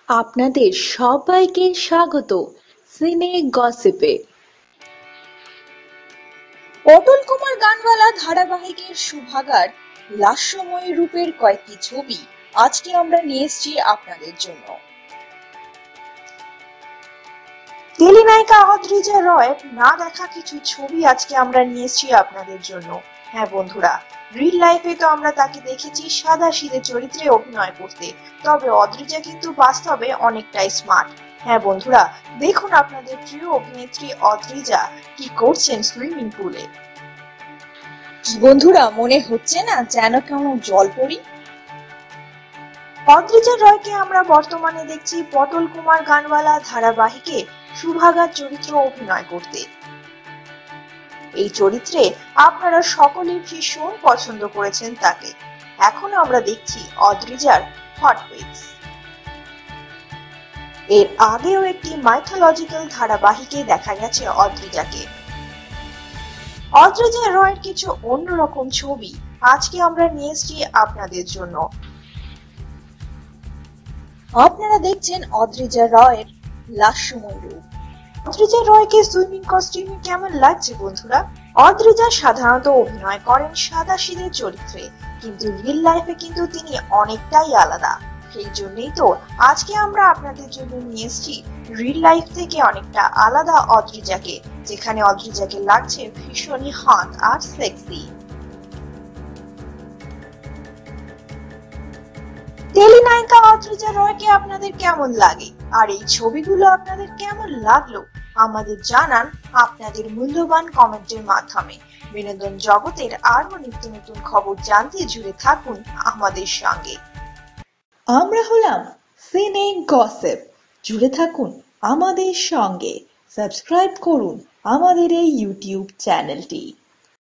আপনাদের সবাইকে স্বাগত সিনে গসিপে। অতুল কুমার গানওয়ালা ধারাবাহিকের সুভাগার লাস্যময়ী রূপের কয়েকটি ছবি আজকে আমরা নিয়ে এসেছি আপনাদের জন্য। টেলিনায়িকা অদ্রিজা রয়ের না দেখা কিছু ছবি আজকে আমরা নিয়ে এসেছি আপনাদের জন্য। হ্যাঁ বন্ধুরা, রিল লাইফে তো আমরা তাকে দেখেছি সাদাসিধে চরিত্রে অভিনয় করতে, তবে অদ্রিজা কিন্তু বাস্তবে অনেকটাই স্মার্ট। হ্যাঁ বন্ধুরা, দেখুন আপনাদের প্রিয় অভিনেত্রী অদ্রিজা কি করছেন সুইমিং পুলে। বন্ধুরা, মনে হচ্ছে না যেন কেমন জলপরি? অদ্রিজা রয়কে আমরা বর্তমানে দেখছি পটল কুমার গানওয়ালা ধারাবাহিকে সুভাগার চরিত্র অভিনয় করতে। এই চরিত্রে আপনারা সকলেই ভীষণ পছন্দ করেছেন তাকে। এখন আমরা দেখছি অদ্রিজার হট পিকস। এর আগেও একটি মাইথোলজিক্যাল ধারাবাহিকে দেখা গেছে অদ্রিজাকে। অদ্রিজা রয়ের কিছু অন্যরকম ছবি আজকে আমরা নিয়ে এসেছি আপনাদের জন্য। আপনারা দেখছেন অদ্রিজা রয়ের লাস্যময় রূপ। অদ্রিজা রয়কে সুইমিং কস্টিউমে কেমন লাগছে বন্ধুরা? অদ্রিজা সাধারণত অভিনয় করেন সাদাসিধে চরিত্রে, কিন্তু রিয়েল লাইফে কিন্তু তিনি অনেকটাই আলাদা। সেই জন্যই তো আজকে আমরা আপনাদের জন্য নিয়ে এসেছি রিয়েল লাইফ থেকে অনেকটা আলাদা অদ্রিজাকে, যেখানে অদ্রিজাকে লাগছে ভীষণই হট আর সেক্সি। টেলিনায়িকা অদ্রিজা রয়কে আপনাদের কেমন লাগে, আর এই ছবিগুলো আপনাদের কেমন লাগলো আমাদের জানান আপনাদের মূল্যবান কমেন্টের মাধ্যমে। বিনোদন জগতের আরো নিত্য নতুন খবর জানতে জুড়ে থাকুন আমাদের সঙ্গে। আমরা হলাম সিনে গসিপ, জুড়ে থাকুন আমাদের সঙ্গে। সাবস্ক্রাইব করুন আমাদের এই ইউটিউব চ্যানেলটি।